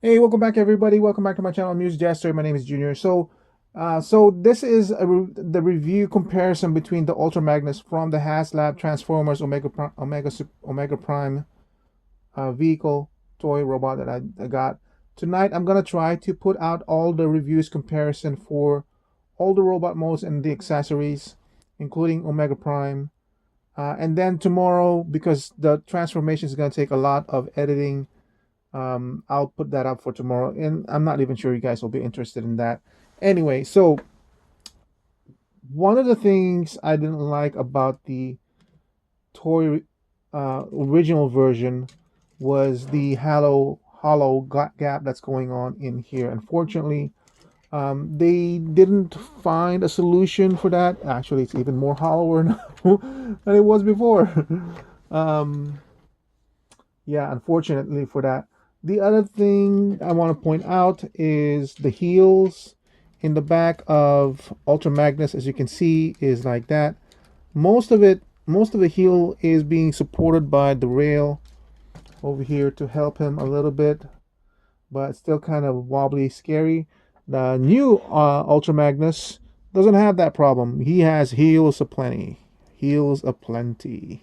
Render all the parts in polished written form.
Hey, welcome back, everybody. Welcome back to my channel, Music Jester. My name is Junior. So this is the review comparison between the Ultra Magnus from the Haslab Transformers Omega Prime vehicle toy robot that I got. Tonight, I'm gonna try to put out all the reviews comparison for all the robot modes and the accessories, including Omega Prime. And then tomorrow, because the transformation is gonna take a lot of editing, I'll put that up for tomorrow, and I'm not even sure you guys will be interested in that. Anyway, so one of the things I didn't like about the toy original version was the hollow gap that's going on in here. Unfortunately, they didn't find a solution for that. Actually, it's even more hollower now than it was before. um, yeah, unfortunately for that. The other thing I want to point out is the heels in the back of Ultra Magnus, as you can see, is like that. Most of the heel is being supported by the rail over here to help him a little bit, but it's still kind of wobbly, scary. The new Ultra Magnus doesn't have that problem. He has heels aplenty. Heels aplenty.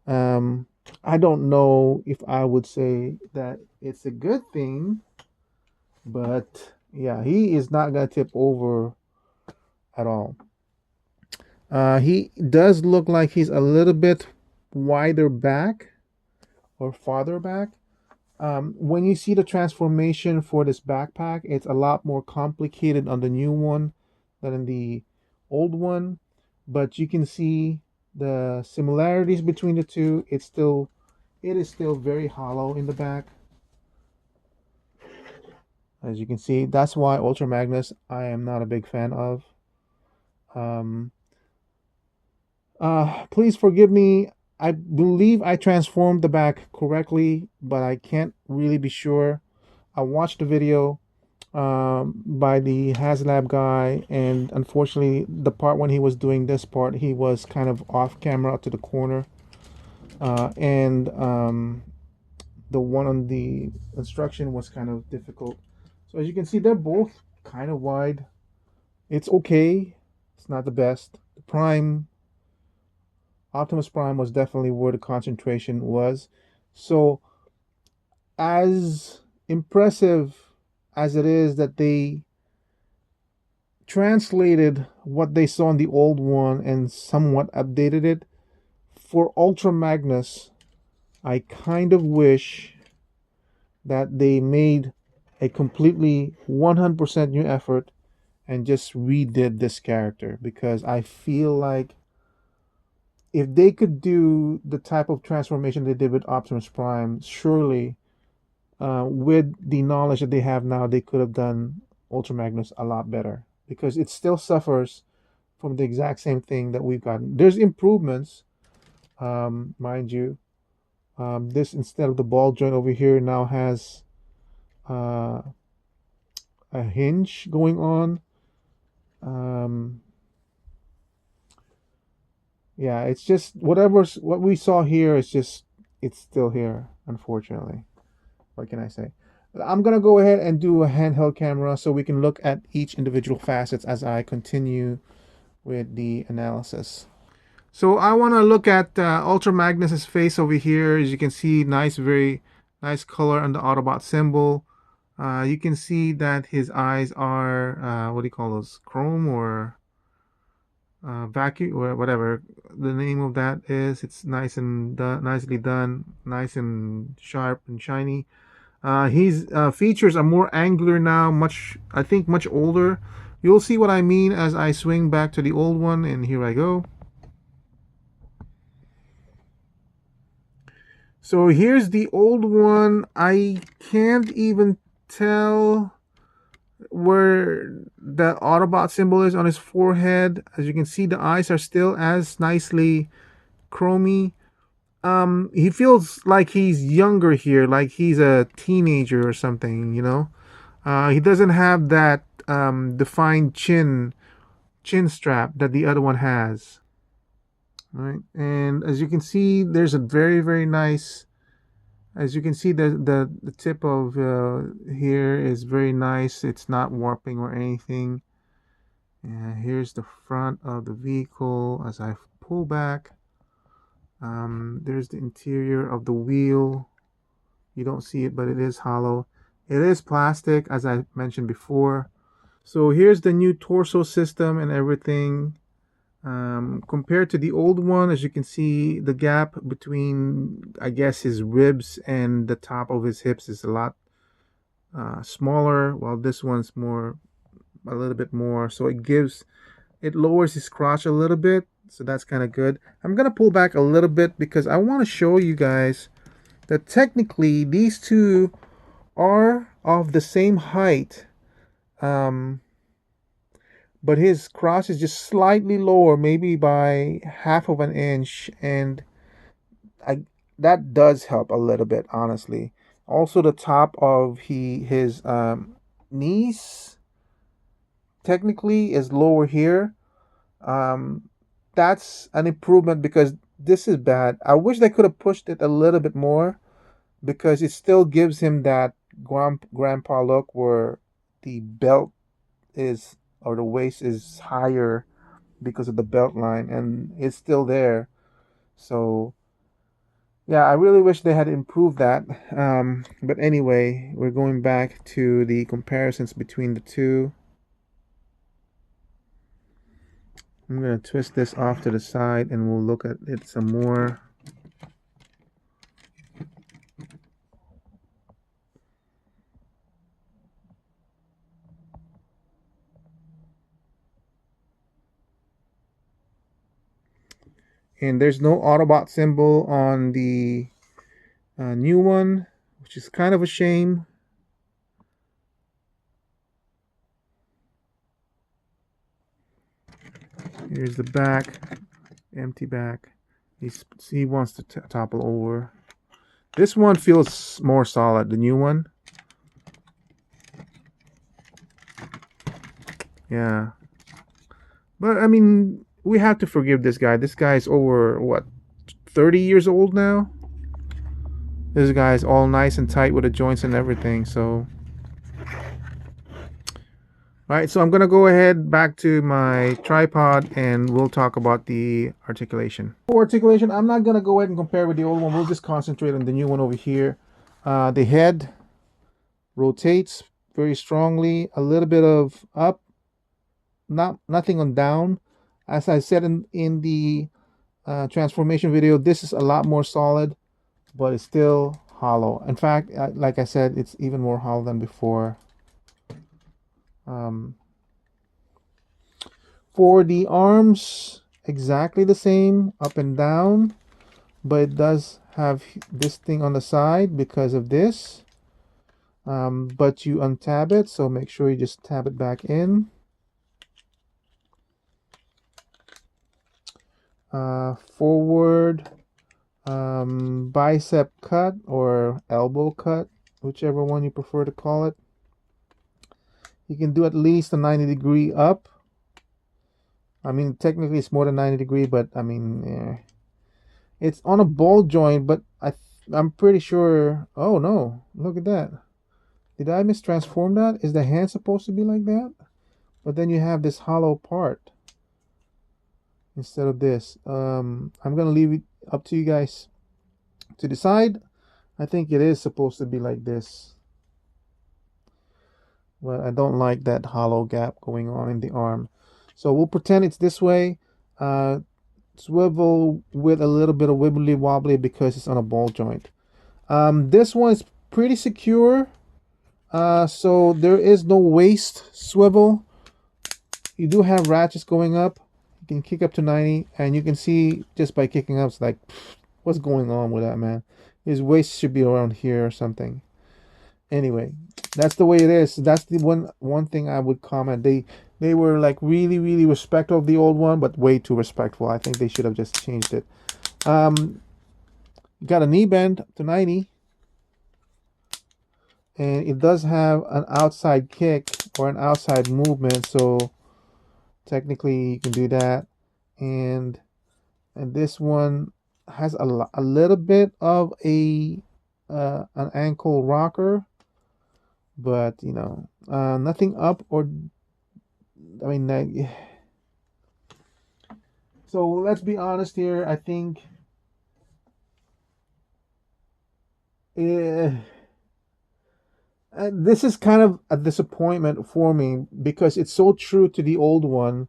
Um, I don't know if I would say that it's a good thing, but yeah, he is not gonna tip over at all. He does look like he's a little bit wider back or farther back. When you see the transformation for this backpack, it's a lot more complicated on the new one than in the old one, but you can see the similarities between the two. It is still very hollow in the back. As you can see, that's why Ultra Magnus I am not a big fan of. Um, Please forgive me. I believe I transformed the back correctly, but I can't really be sure. I watched the video by the Haslab guy, and unfortunately, the part when he was doing this part, he was kind of off camera to the corner, and the one on the instruction was kind of difficult. So as you can see, they're both kind of wide. It's okay. It's not the best. The Prime, Optimus Prime was definitely where the concentration was. So as impressive as it is that they translated what they saw in the old one and somewhat updated it, for Ultra Magnus, I kind of wish that they made a completely 100% new effort and just redid this character, because I feel like if they could do the type of transformation they did with Optimus Prime, surely with the knowledge that they have now, they could have done Ultra Magnus a lot better, because it still suffers from the exact same thing that we've gotten. There's improvements, mind you. This, instead of the ball joint over here, now has uh, a hinge going on. Um, yeah, it's just what we saw here is just, it's still here, unfortunately. What can I say? I'm gonna go ahead and do a handheld camera so we can look at each individual facets as I continue with the analysis. So I want to look at Ultra Magnus's face over here. As you can see, nice, very nice color on the Autobot symbol. You can see that his eyes are what do you call those? Chrome or vacuum or whatever the name of that is. It's nice and nicely done, nice and sharp and shiny. His features are more angular now, much, I think, much older. You'll see what I mean as I swing back to the old one, and here I go. So here's the old one. I can't even tell where the Autobot symbol is on his forehead. As you can see, the eyes are still as nicely chromy. He feels like he's younger here, like he's a teenager or something, you know. He doesn't have that defined chin strap that the other one has. All right, and as you can see, there's a very, very nice As you can see, the tip of here is very nice. It's not warping or anything. And here's the front of the vehicle as I pull back. There's the interior of the wheel. You don't see it, but it is hollow. It is plastic, as I mentioned before. So here's the new torso system and everything. Compared to the old one, as you can see, the gap between, I guess, his ribs and the top of his hips is a lot smaller, while this one's a little bit more. So it lowers his crotch a little bit. So that's kind of good. I'm going to pull back a little bit because I want to show you guys that technically these two are of the same height. But his crotch is just slightly lower, maybe by half of an inch, and I that does help a little bit, honestly. Also, the top of his knees technically is lower here. That's an improvement because this is bad. I wish they could have pushed it a little bit more because it still gives him that grandpa look where the belt is or the waist is higher because of the belt line and it's still there. So yeah, I really wish they had improved that. But anyway, we're going back to the comparisons between the two. I'm going to twist this off to the side and we'll look at it some more. And there's no Autobot symbol on the new one, which is kind of a shame. Here's the back, empty back. He wants to topple over. This one feels more solid, the new one. Yeah. But I mean, we have to forgive this guy. This guy's over, what, 30 years old now? This guy's all nice and tight with the joints and everything, so. Alright, so I'm going to go ahead back to my tripod and we'll talk about the articulation. For articulation, I'm not going to go ahead and compare with the old one. We'll just concentrate on the new one over here. The head rotates very strongly. A little bit of up, nothing on down. As I said in the transformation video, this is a lot more solid, but it's still hollow. In fact, like I said, it's even more hollow than before. For the arms, exactly the same, up and down, but it does have this thing on the side because of this. But you untab it, so make sure you just tab it back in. Forward bicep cut or elbow cut, whichever one you prefer to call it. You can do at least a 90-degree up. I mean, technically it's more than 90-degree, but I mean, it's on a ball joint, but I'm pretty sure. Oh no, look at that. Did I mistransform that? Is the hand supposed to be like that? But then you have this hollow part instead of this. I'm gonna leave it up to you guys to decide. I think it is supposed to be like this, but I don't like that hollow gap going on in the arm. So we'll pretend it's this way. Swivel with a little bit of wibbly wobbly because it's on a ball joint. This one is pretty secure. So there is no waist swivel. You do have ratchets going up. You can kick up to 90, and you can see just by kicking up, it's like, what's going on with that, man? His waist should be around here or something. Anyway, that's the way it is. That's the one thing I would comment. They were like really respectful of the old one, but way too respectful. I think they should have just changed it. Got a knee bend to 90. And it does have an outside kick or an outside movement, so technically you can do that. And this one has a little bit of a an ankle rocker, but you know, nothing up or I mean, so let's be honest here. I think uh, this is kind of a disappointment for me because it's so true to the old one.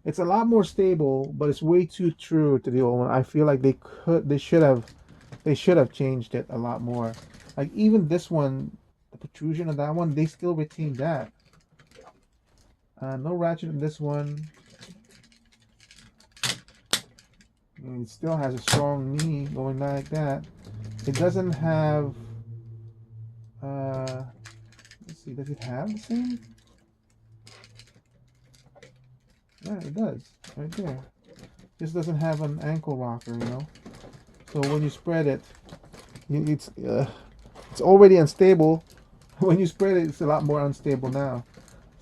It's a lot more stable, but it's way too true to the old one. I feel like they should have changed it a lot more. Like even this one, the protrusion of that one, they still retained that. No ratchet in this one. It still has a strong knee going like that. It doesn't have. Uh, let's see. Does it have the same? Yeah, it does. Right there. Just doesn't have an ankle rocker, you know. So when you spread it, it's already unstable. When you spread it, it's a lot more unstable now.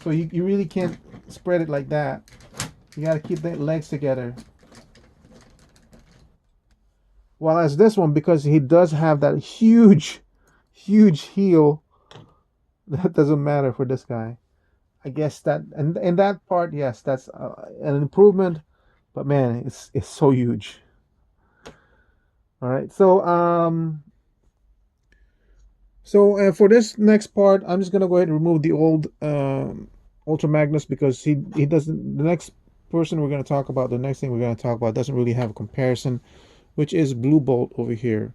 So you really can't spread it like that. You got to keep the legs together. While as this one, because he does have that huge heel, that doesn't matter for this guy. I guess that and in that part, yes, that's an improvement. But man, it's so huge. All right, so for this next part, I'm just gonna go ahead and remove the old Ultra Magnus because he doesn't. The next person we're gonna talk about, the next thing we're gonna talk about, doesn't really have a comparison, which is Blue Bolt over here.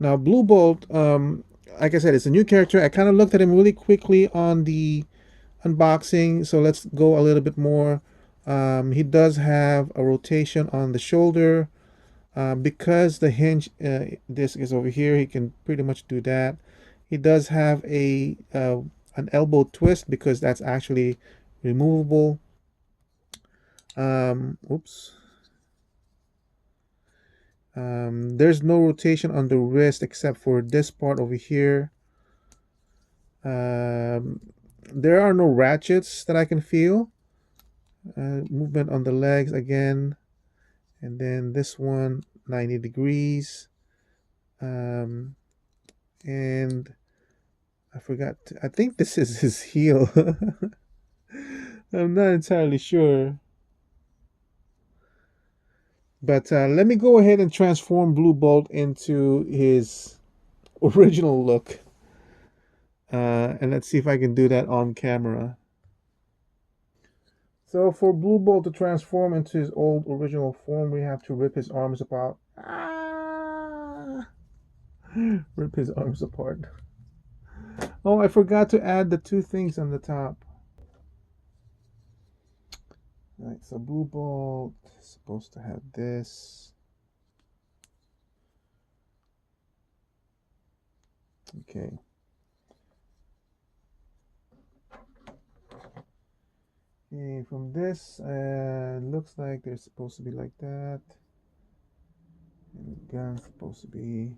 Now, Blue Bolt, like I said, it's a new character. I kind of looked at him really quickly on the unboxing, so let's go a little bit more. He does have a rotation on the shoulder. Because the hinge disc is over here, he can pretty much do that. He does have a an elbow twist because that's actually removable. Oops. There's no rotation on the wrist except for this part over here. Um, there are no ratchets that I can feel. Movement on the legs again, and then this one 90 degrees. Um, and I forgot. I think this is his heel. I'm not entirely sure. But let me go ahead and transform Blue Bolt into his original look. And let's see if I can do that on camera. So for Blue Bolt to transform into his old original form, we have to rip his arms apart. Ah! Rip his arms apart. Oh, I forgot to add the two things on the top. All right, so Blue Bolt is supposed to have this. Okay. Okay, from this, looks like they're supposed to be like that. And the gun's supposed to be.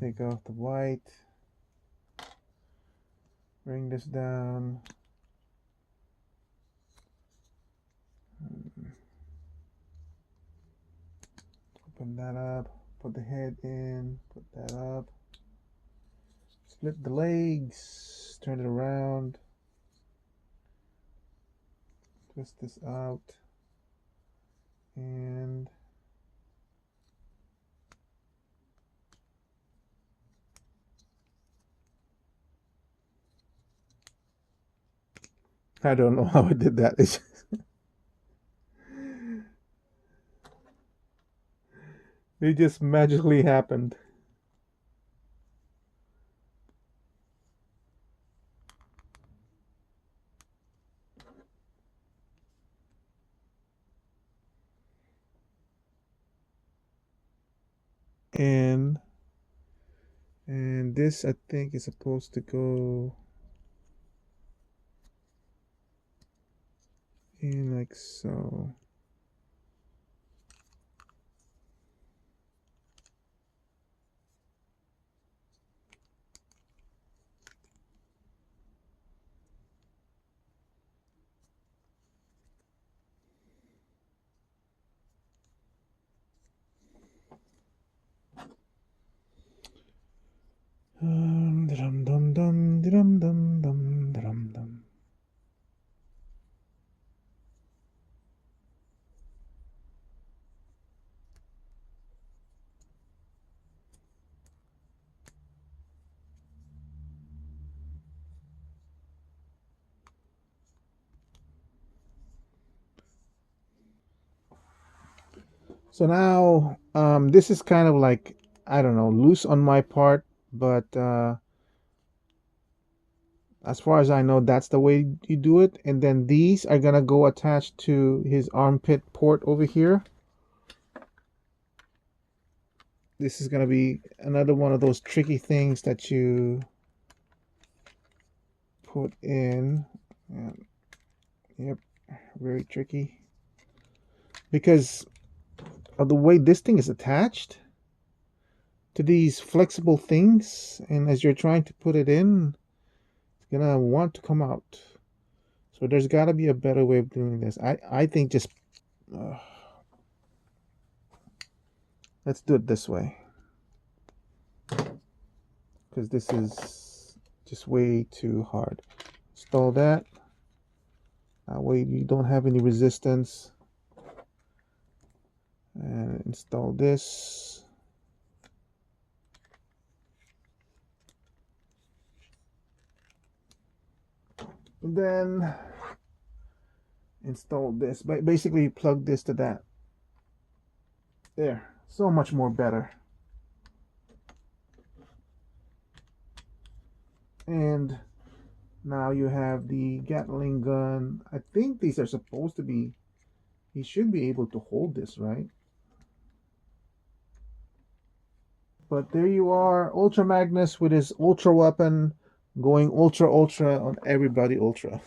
Take off the white. Bring this down. Open that up. Put the head in. Put that up. Split the legs. Turn it around. Twist this out. And I don't know how I did that. It just magically happened. And this I think is supposed to go in like so. So now this is kind of like, I don't know, loose on my part, but as far as I know, that's the way you do it. And then these are gonna go attached to his armpit port over here. This is gonna be another one of those tricky things that you put in. And, yep, very tricky because of the way this thing is attached to these flexible things, and as you're trying to put it in, it's gonna want to come out. So there's got to be a better way of doing this. I think just uh, let's do it this way, because this is just way too hard. Install that. That way you don't have any resistance. And install this. And then install this. Basically plug this to that. There. So much more better. And now you have the Gatling gun. I think these are supposed to be, he should be able to hold this, right? But there you are, Ultra Magnus with his ultra weapon going ultra on everybody ultra.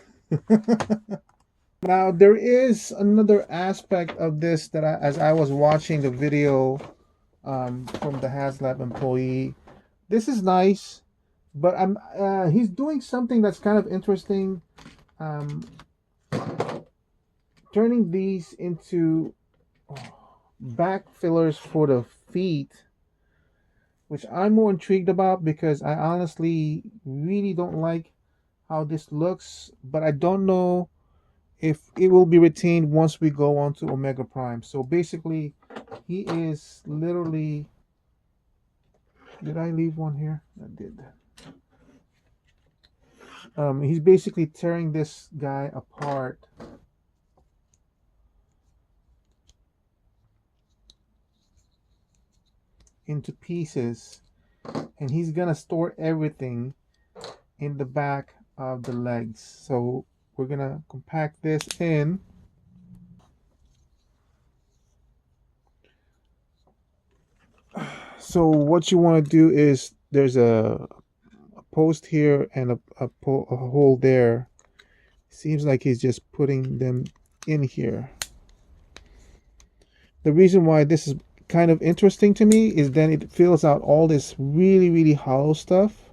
Now there is another aspect of this that as I was watching the video from the Haslab employee, this is nice, but he's doing something that's kind of interesting, um, turning these into back fillers for the feet, which I'm more intrigued about because I honestly really don't like how this looks, but I don't know if it will be retained once we go on to Omega Prime. So basically, he is literally. Did I leave one here? I did. He's basically tearing this guy apart into pieces, and he's gonna store everything in the back of the legs. So we're gonna compact this in. So what you want to do is there's a post here and a hole there. Seems like he's just putting them in here. The reason why this is kind of interesting to me is then it fills out all this really hollow stuff.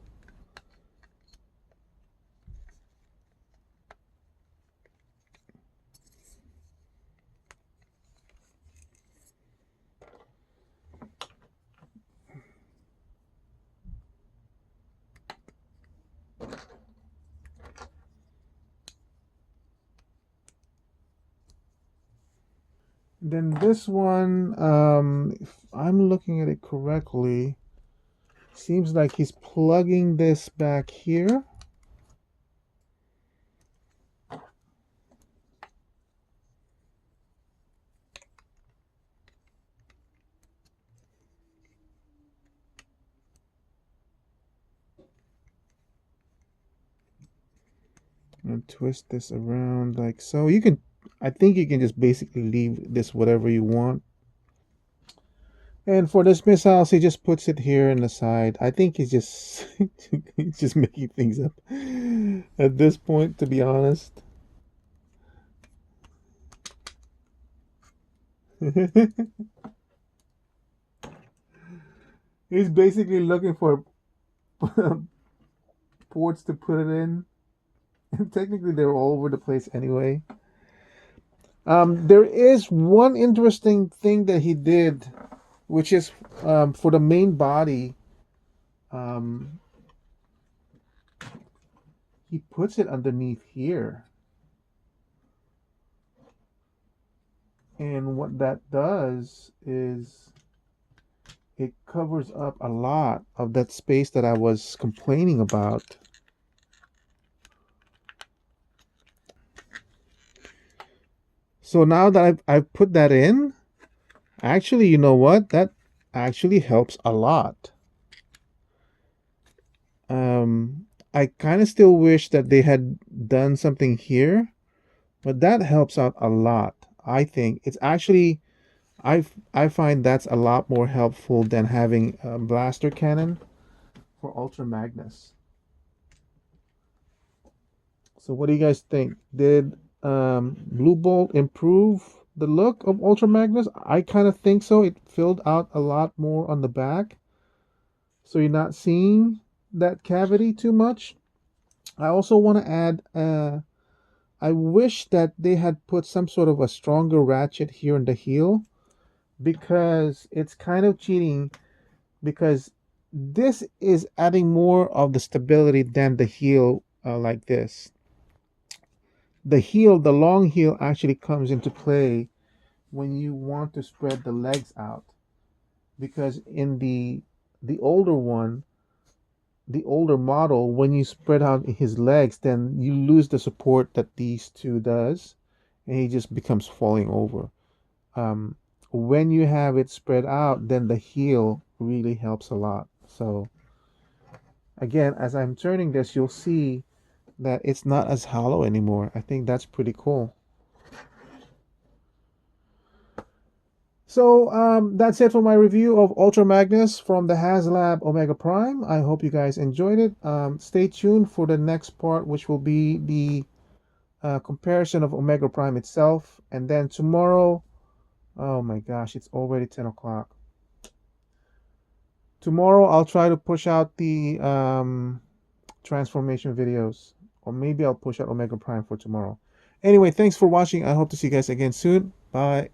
Then this one, if I'm looking at it correctly, seems like he's plugging this back here. And twist this around like so. You can, I think you can just basically leave this whatever you want. And for this missiles, he just puts it here in the side. I think he's just he's just making things up at this point, to be honest. He's basically looking for ports to put it in. And technically, they're all over the place anyway. There is one interesting thing that he did, which is for the main body. Um, he puts it underneath here. And what that does is it covers up a lot of that space that I was complaining about. So now that I've put that in, Actually, you know what? That actually helps a lot. I kind of still wish that they had done something here, but that helps out a lot. I think it's actually I find that's a lot more helpful than having a blaster cannon for Ultra Magnus. So what do you guys think? Did Blue Bolt improve the look of Ultra Magnus? I kind of think so. It filled out a lot more on the back, so you're not seeing that cavity too much. I also want to add, I wish that they had put some sort of a stronger ratchet here in the heel because it's kind of cheating because this is adding more of the stability than the heel like this. The heel, the long heel actually comes into play when you want to spread the legs out because in the older one, the older model, when you spread out his legs, then you lose the support that these two does, and he just becomes falling over. Um, when you have it spread out, then the heel really helps a lot. So again, as I'm turning this, you'll see that it's not as hollow anymore. I think that's pretty cool. So that's it for my review of Ultra Magnus from the Haslab Omega Prime. I hope you guys enjoyed it. Stay tuned for the next part, which will be the comparison of Omega Prime itself. And then tomorrow, oh my gosh, it's already 10 o'clock. Tomorrow I'll try to push out the transformation videos. Or maybe I'll push out Omega Prime for tomorrow. Anyway, thanks for watching. I hope to see you guys again soon. Bye.